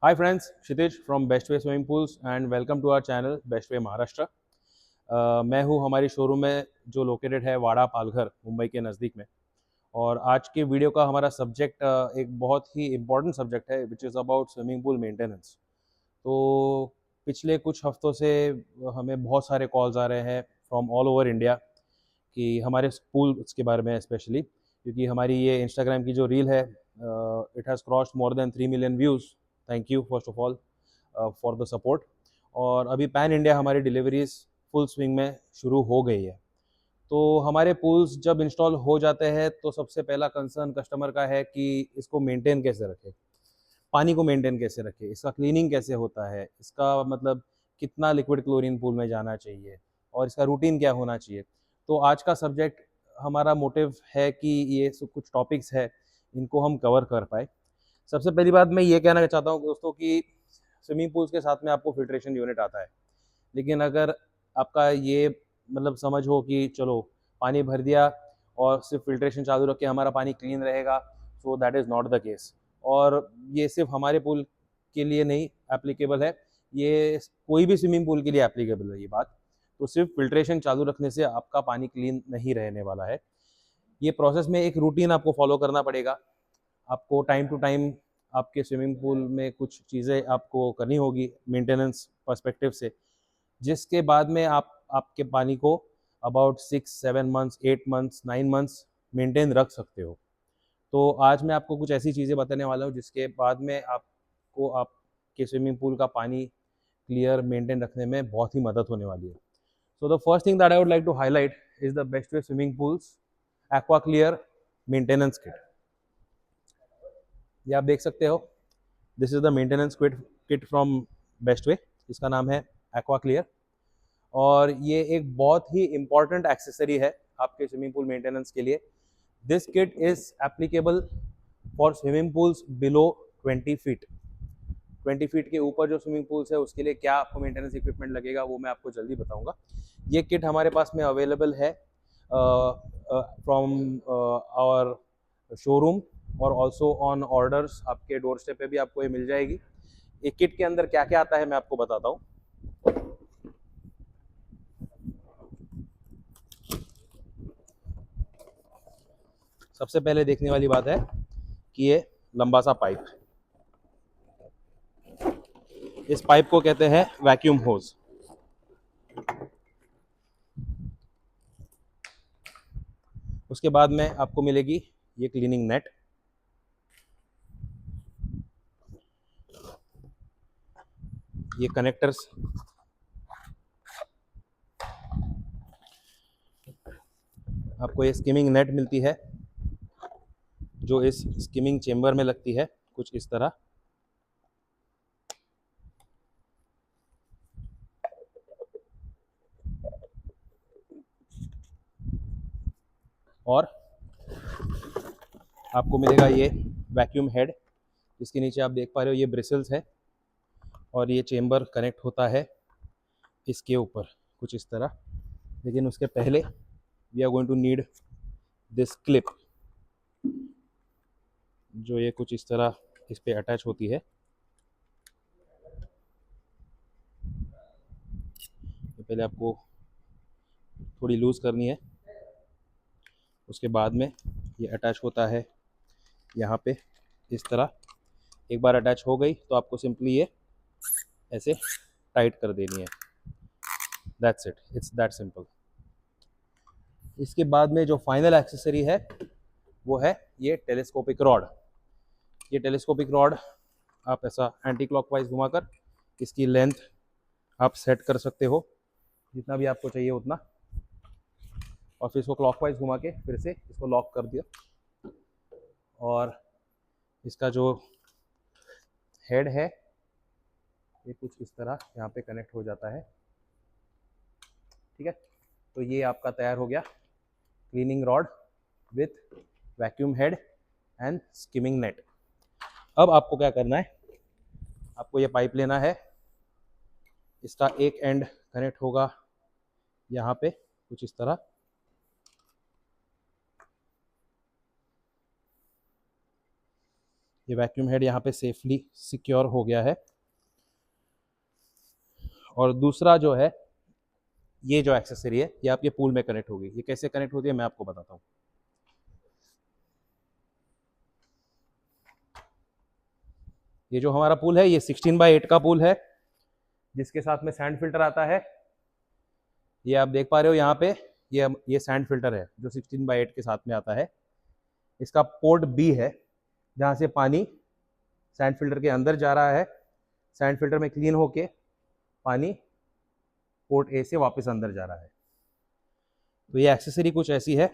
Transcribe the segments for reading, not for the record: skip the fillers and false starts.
Hi friends, Kshitij from Best Way Swimming Pools and welcome to our channel Best Way Maharashtra। मैं हूँ हमारी showroom में जो located है वाड़ा पालघर मुंबई के नज़दीक में। और आज के वीडियो का हमारा सब्जेक्ट एक बहुत ही इम्पोर्टेंट सब्जेक्ट है which is about swimming pool maintenance. तो पिछले कुछ हफ्तों से हमें बहुत सारे कॉल्स आ रहे हैं फ्रॉम ऑल ओवर इंडिया कि हमारे पूल्स के बारे में स्पेशली, क्योंकि हमारी ये इंस्टाग्राम की जो रील है it has crossed more than 3 million views. Thank you first of all for the support. और अभी पैन इंडिया हमारी डिलीवरीज फुल स्विंग में शुरू हो गई है। तो हमारे पूल्स जब इंस्टॉल हो जाते हैं तो सबसे पहला कंसर्न कस्टमर का है कि इसको मेंटेन कैसे रखें, पानी को मेंटेन कैसे रखें, इसका क्लीनिंग कैसे होता है, इसका मतलब कितना लिक्विड क्लोरीन पूल में जाना चाहिए और इसका रूटीन क्या होना चाहिए। तो आज का सब्जेक्ट हमारा मोटिव है कि ये कुछ टॉपिक्स है इनको हम कवर कर पाए। सबसे पहली बात मैं ये कहना चाहता हूँ दोस्तों कि स्विमिंग पूल्स के साथ में आपको फिल्ट्रेशन यूनिट आता है, लेकिन अगर आपका ये मतलब समझ हो कि चलो पानी भर दिया और सिर्फ फिल्ट्रेशन चालू रख के हमारा पानी क्लीन रहेगा, so that is not the case. और ये सिर्फ हमारे पूल के लिए नहीं एप्लीकेबल है, ये कोई भी स्विमिंग पूल के लिए एप्लीकेबल है ये बात। तो सिर्फ फिल्ट्रेशन चालू रखने से आपका पानी क्लीन नहीं रहने वाला है। ये प्रोसेस में एक रूटीन आपको फॉलो करना पड़ेगा। आपको टाइम टू टाइम आपके स्विमिंग पूल में कुछ चीज़ें आपको करनी होगी मेंटेनेंस पर्सपेक्टिव से, जिसके बाद में आप आपके पानी को about 6 7 months 8 months 9 months maintain रख सकते हो। तो आज मैं आपको कुछ ऐसी चीज़ें बताने वाला हूँ जिसके बाद में आपको आपके स्विमिंग पूल का पानी क्लियर मेंटेन रखने में बहुत ही मदद होने वाली है। So the first thing that I would like to highlight is the Bestway swimming pools Aqua Clear maintenance kit. ये आप देख सकते हो, this is the maintenance kit from Bestway. इसका नाम है एक्वा क्लियर और ये एक बहुत ही इंपॉर्टेंट एक्सेसरी है आपके स्विमिंग पूल मेंटेनेंस के लिए। This kit is applicable for swimming pools below 20 feet. 20 feet के ऊपर जो स्विमिंग पूल्स है उसके लिए क्या आपको मेंटेनेंस इक्विपमेंट लगेगा वो मैं आपको जल्दी बताऊंगा। ये किट हमारे पास में अवेलेबल है फ्रॉम आवर शोरूम और ऑल्सो ऑन ऑर्डर्स। आपके डोर स्टेप पे भी आपको ये मिल जाएगी। एक किट के अंदर क्या क्या आता है मैं आपको बताता हूँ। सबसे पहले देखने वाली बात है कि ये लंबा सा पाइप, इस पाइप को कहते हैं वैक्यूम होज। उसके बाद में आपको मिलेगी ये क्लीनिंग नेट। ये कनेक्टर्स, आपको ये स्किमिंग नेट मिलती है जो इस स्किमिंग चेम्बर में लगती है कुछ इस तरह। और आपको मिलेगा ये वैक्यूम हेड, जिसके नीचे आप देख पा रहे हो ये ब्रिसल्स है और ये चेम्बर कनेक्ट होता है इसके ऊपर कुछ इस तरह। लेकिन उसके पहले we are going to need this clip, जो ये कुछ इस तरह इस पे अटैच होती है। तो पहले आपको थोड़ी लूज़ करनी है, उसके बाद में ये अटैच होता है यहाँ पे इस तरह। एक बार अटैच हो गई तो आपको सिंपली ये ऐसे टाइट कर देनी है। That's it, it's that simple. इसके बाद में जो फाइनल एक्सेसरी है वो है ये टेलीस्कोपिक रॉड। ये टेलीस्कोपिक रॉड आप ऐसा एंटी क्लॉकवाइज घुमाकर इसकी लेंथ आप सेट कर सकते हो जितना भी आपको चाहिए उतना, और फिर इसको क्लॉकवाइज घुमा के फिर से इसको लॉक कर दिया। और इसका जो हेड है ये कुछ इस तरह यहाँ पे कनेक्ट हो जाता है। ठीक है, तो ये आपका तैयार हो गया cleaning rod with vacuum head and skimming net. अब आपको क्या करना है, आपको ये पाइप लेना है, इसका एक एंड कनेक्ट होगा यहाँ पे कुछ इस तरह। ये वैक्यूम हेड यहाँ पे सेफली सिक्योर हो गया है। और दूसरा जो है, ये जो एक्सेसरी है ये आपके पूल में कनेक्ट होगी। ये कैसे कनेक्ट होती है मैं आपको बताता हूँ। ये जो हमारा पूल है ये 16x8 का पूल है, जिसके साथ में सैंड फिल्टर आता है। ये आप देख पा रहे हो यहाँ पे, ये सैंड फिल्टर है जो 16x8 के साथ में आता है। इसका पोर्ट बी है जहाँ से पानी सैंड फिल्टर के अंदर जा रहा है। सैंड फिल्टर में क्लीन होके पानी पोर्ट ए से वापस अंदर जा रहा है। तो ये एक्सेसरी कुछ ऐसी है।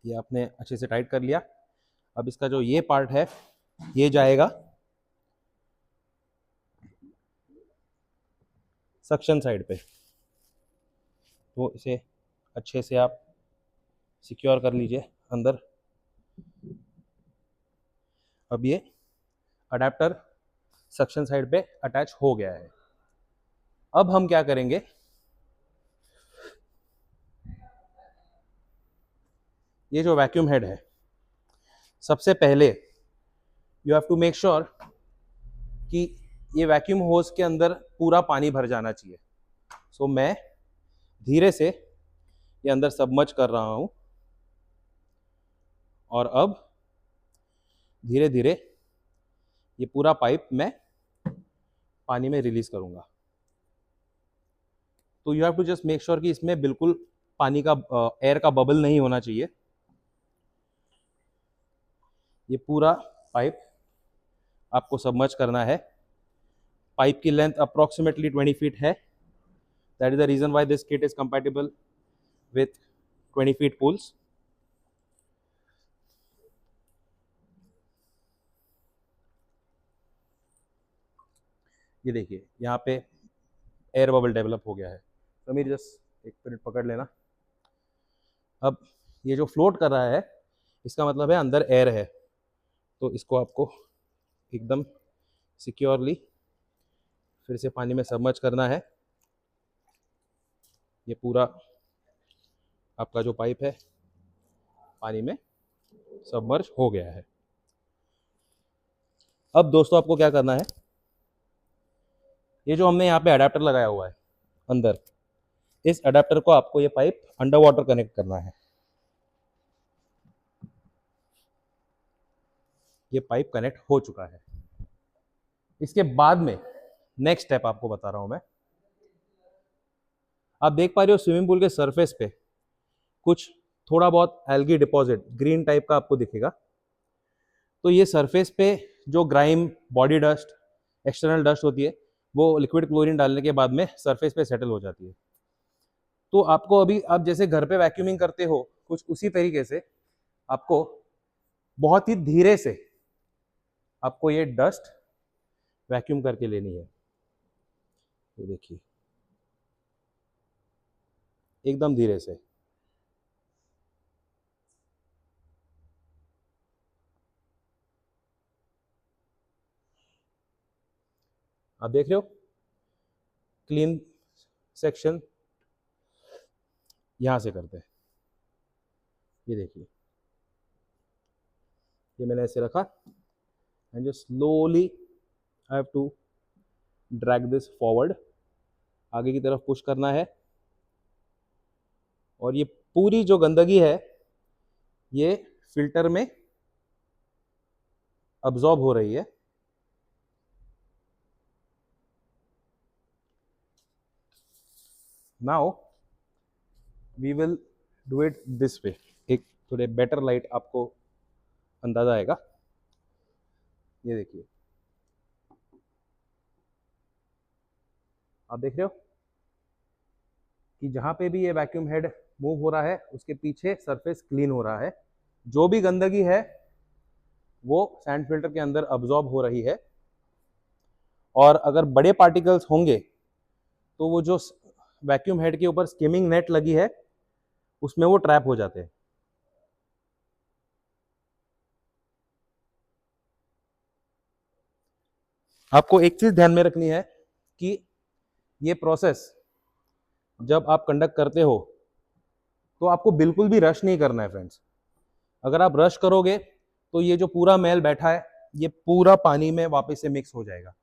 ये आपने अच्छे से टाइट कर लिया। अब इसका जो ये पार्ट है ये जाएगा सक्शन साइड पे, तो इसे अच्छे से आप सिक्योर कर लीजिए अंदर। अब ये अडेप्टर सक्शन साइड पे अटैच हो गया है। अब हम क्या करेंगे, ये जो वैक्यूम हेड है, सबसे पहले you have to make sure कि ये वैक्यूम होज के अंदर पूरा पानी भर जाना चाहिए। सो मैं धीरे से ये अंदर सबमर्ज कर रहा हूं और अब धीरे धीरे ये पूरा पाइप मैं पानी में रिलीज करूंगा। तो you have to just make sure कि इसमें बिल्कुल पानी का एयर का बबल नहीं होना चाहिए। ये पूरा पाइप आपको सबमर्ज करना है। पाइप की लेंथ अप्रोक्सीमेटली 20 फीट है। That is the reason why this kit is compatible with 20 feet pools. ये देखिए यहाँ पे एयर बबल डेवलप हो गया है। तो मेरी जस्ट एक मिनट पकड़ लेना। अब ये जो फ्लोट कर रहा है इसका मतलब है अंदर एयर है। तो इसको आपको एकदम सिक्योरली फिर से पानी में सबमर्ज करना है। ये पूरा आपका जो पाइप है पानी में सबमर्ज हो गया है। अब दोस्तों आपको क्या करना है, ये जो हमने यहाँ पे अडेप्टर लगाया हुआ है अंदर, इस अडेप्टर को आपको ये पाइप अंडर वाटर कनेक्ट करना है। ये पाइप कनेक्ट हो चुका है। इसके बाद में नेक्स्ट स्टेप आपको बता रहा हूं मैं। आप देख पा रहे हो स्विमिंग पूल के सरफेस पे कुछ थोड़ा बहुत एल्गी डिपॉजिट ग्रीन टाइप का आपको दिखेगा। तो ये सरफेस पे जो grime, body dust, external dust होती है वो लिक्विड क्लोरीन डालने के बाद में सरफेस पे सेटल हो जाती है। तो आपको अभी आप जैसे घर पे वैक्यूमिंग करते हो कुछ उसी तरीके से आपको बहुत ही धीरे से आपको ये डस्ट वैक्यूम करके लेनी है। ये देखिए एकदम धीरे से। आप देख रहे हो क्लीन सेक्शन यहां से करते हैं। ये देखिए ये मैंने ऐसे रखा and just slowly I have to drag this forward. आगे की तरफ पुश करना है और ये पूरी जो गंदगी है ये फिल्टर में अब्सॉर्ब हो रही है। Now we will do it this way. एक थोड़े बेटर लाइट आपको अंदाजा आएगा। ये देखिए आप देख रहे हो कि जहां पे भी ये वैक्यूम हेड मूव हो रहा है उसके पीछे सरफेस क्लीन हो रहा है। जो भी गंदगी है वो सैंड फिल्टर के अंदर अब्सॉर्ब हो रही है और अगर बड़े पार्टिकल्स होंगे तो वो जो वैक्यूम हेड के ऊपर स्किमिंग नेट लगी है उसमें वो ट्रैप हो जाते हैं। आपको एक चीज ध्यान में रखनी है कि ये प्रोसेस जब आप कंडक्ट करते हो तो आपको बिल्कुल भी रश नहीं करना है फ्रेंड्स। अगर आप रश करोगे तो ये जो पूरा मैल बैठा है ये पूरा पानी में वापस से मिक्स हो जाएगा।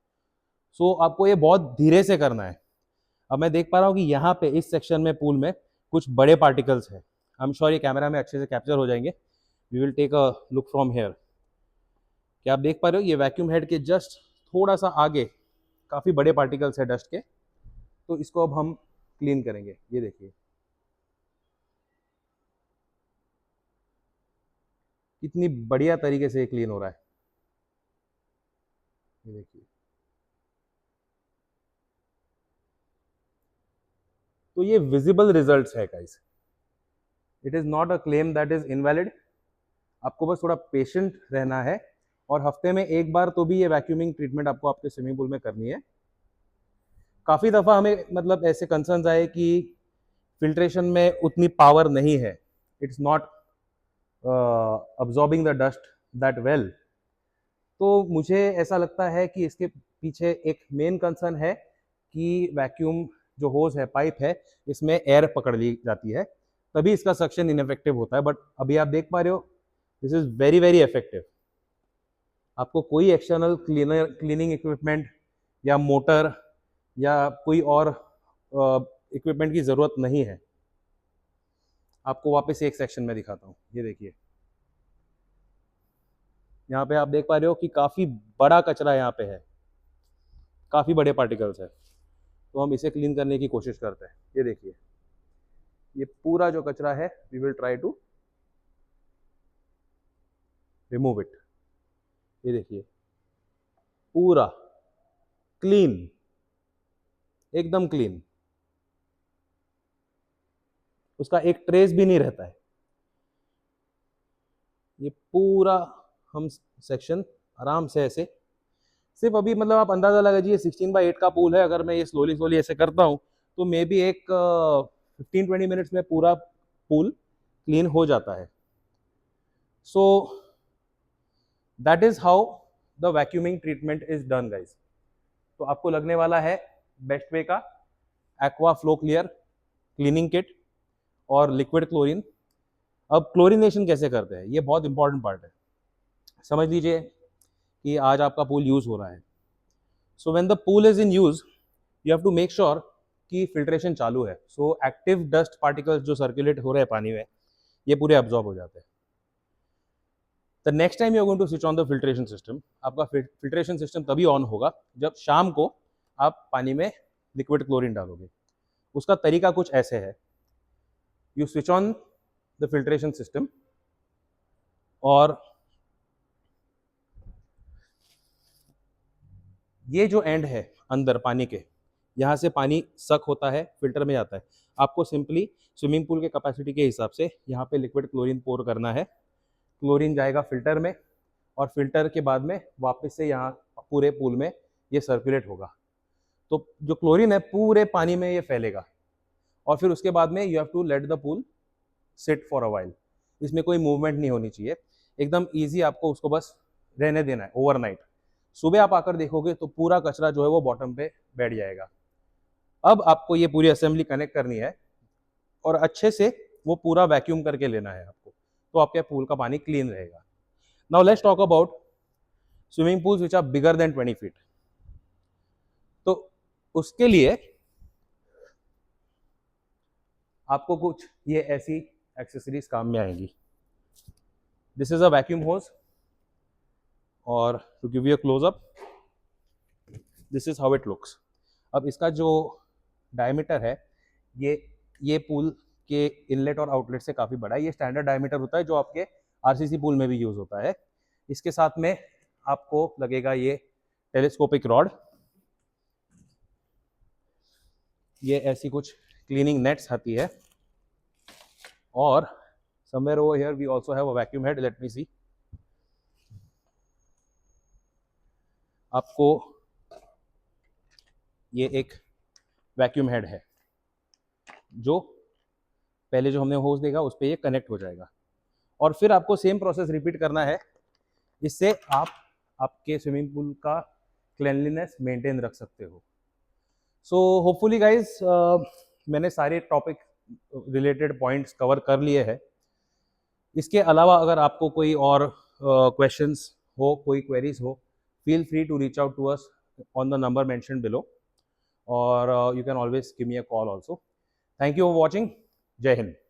सो आपको ये बहुत धीरे से करना है। अब मैं देख पा रहा हूँ कि यहाँ पे इस सेक्शन में पूल में कुछ बड़े पार्टिकल्स हैं। आई एम श्योर ये कैमरा में अच्छे से कैप्चर हो जाएंगे। We will take a look from here. क्या आप देख पा रहे हो ये वैक्यूम हेड के जस्ट थोड़ा सा आगे काफ़ी बड़े पार्टिकल्स है डस्ट के, तो इसको अब हम क्लीन करेंगे। ये देखिए कितनी बढ़िया तरीके से क्लीन हो रहा है। ये देखिए, तो ये विजिबल रिजल्ट्स है guys. It is not a claim that is invalid. आपको बस थोड़ा पेशेंट रहना है और हफ्ते में एक बार तो भी ये वैक्यूमिंग ट्रीटमेंट आपको आपके स्विमिंग पूल में करनी है। काफ़ी दफ़ा हमें मतलब ऐसे कंसर्न्स आए कि फिल्ट्रेशन में उतनी पावर नहीं है, it's not absorbing the dust that well. तो मुझे ऐसा लगता है कि इसके पीछे एक मेन कंसर्न है कि वैक्यूम जो होज है, पाइप है, इसमें एयर पकड़ ली जाती है, तभी इसका सक्शन इनफेक्टिव होता है। बट अभी आप देख पा रहे हो this is very very effective. आपको कोई एक्सटर्नल क्लीनिंग इक्विपमेंट या मोटर या कोई और इक्विपमेंट की ज़रूरत नहीं है। आपको वापस एक सेक्शन में दिखाता हूँ। ये देखिए, यहाँ पे आप देख पा रहे हो कि काफ़ी बड़ा कचरा यहाँ पे है, काफ़ी बड़े पार्टिकल्स है। तो हम इसे क्लीन करने की कोशिश करते हैं। ये देखिए, ये पूरा जो कचरा है we will try to remove it. ये देखिए पूरा क्लीन, एकदम क्लीन, उसका एक ट्रेस भी नहीं रहता है। ये पूरा हम सेक्शन आराम से ऐसे, सिर्फ अभी मतलब आप अंदाजा लगाइए 16/8 का पूल है। अगर मैं ये स्लोली स्लोली ऐसे करता हूँ तो मे बी एक 15-20 मिनट्स में पूरा पूल क्लीन हो जाता है। So that is how the vacuuming treatment is done guys. तो आपको लगने वाला है बेस्ट वे का aqua flow clear cleaning kit और लिक्विड क्लोरीन। अब क्लोरीनेशन कैसे करते हैं, ये बहुत इंपॉर्टेंट पार्ट है। समझ लीजिए कि आज आपका पूल यूज हो रहा है। So when the pool is in use you have to make sure कि फिल्ट्रेशन चालू है। सो एक्टिव डस्ट पार्टिकल्स जो सर्कुलेट हो रहे हैं पानी में, ये पूरे अब्जॉर्ब हो जाते हैं। The next time you are going to switch on the filtration system, आपका फिल्ट्रेशन सिस्टम तभी ऑन होगा जब शाम को आप पानी में लिक्विड क्लोरीन डालोगे। उसका तरीका कुछ ऐसे है, you switch on the filtration system और ये जो एंड है अंदर पानी के, यहाँ से पानी सक होता है, फिल्टर में जाता है। आपको सिंपली स्विमिंग पूल के कैपेसिटी के हिसाब से यहाँ पे लिक्विड क्लोरीन पोर करना है। क्लोरीन जाएगा फिल्टर में और फिल्टर के बाद में वापस से यहाँ पूरे पूल में ये सर्कुलेट होगा। तो जो क्लोरीन है पूरे पानी में ये फैलेगा और फिर उसके बाद में you have to let the pool sit for a while. इसमें कोई मूवमेंट नहीं होनी चाहिए, एकदम ईजी आपको उसको बस रहने देना है ओवरनाइट। सुबह आप आकर देखोगे तो पूरा कचरा जो है वो बॉटम पे बैठ जाएगा। अब आपको ये पूरी असेंबली कनेक्ट करनी है और अच्छे से वो पूरा वैक्यूम करके लेना है आपको, तो आपके पूल का पानी क्लीन रहेगा। Now let's talk about swimming pools which are bigger than 20 feet. तो उसके लिए आपको कुछ ये ऐसी एक्सेसरीज काम में आएंगी। This is a vacuum hose और to give you a closeup this is how it looks. अब इसका जो डायमीटर है ये पूल के इनलेट और आउटलेट से काफ़ी बड़ा है। ये स्टैंडर्ड डायमीटर होता है जो आपके आरसीसी पूल में भी यूज़ होता है। इसके साथ में आपको लगेगा ये टेलीस्कोपिक रॉड, ये ऐसी कुछ क्लीनिंग नेट्स आती है और somewhere over here we also have a vacuum head. Let me see, आपको ये एक वैक्यूम हेड है जो पहले जो हमने होज देखा उस पर ये कनेक्ट हो जाएगा और फिर आपको सेम प्रोसेस रिपीट करना है। इससे आप आपके स्विमिंग पूल का क्लीनलीनेस मेंटेन रख सकते हो। सो होपफुली गाइज मैंने सारे टॉपिक रिलेटेड पॉइंट्स कवर कर लिए हैं। इसके अलावा अगर आपको कोई और क्वेश्चंस हो, कोई क्वेरीज हो, feel free to reach out to us on the number mentioned below, or you can always give me a call also. Thank you for watching. Jai Hind.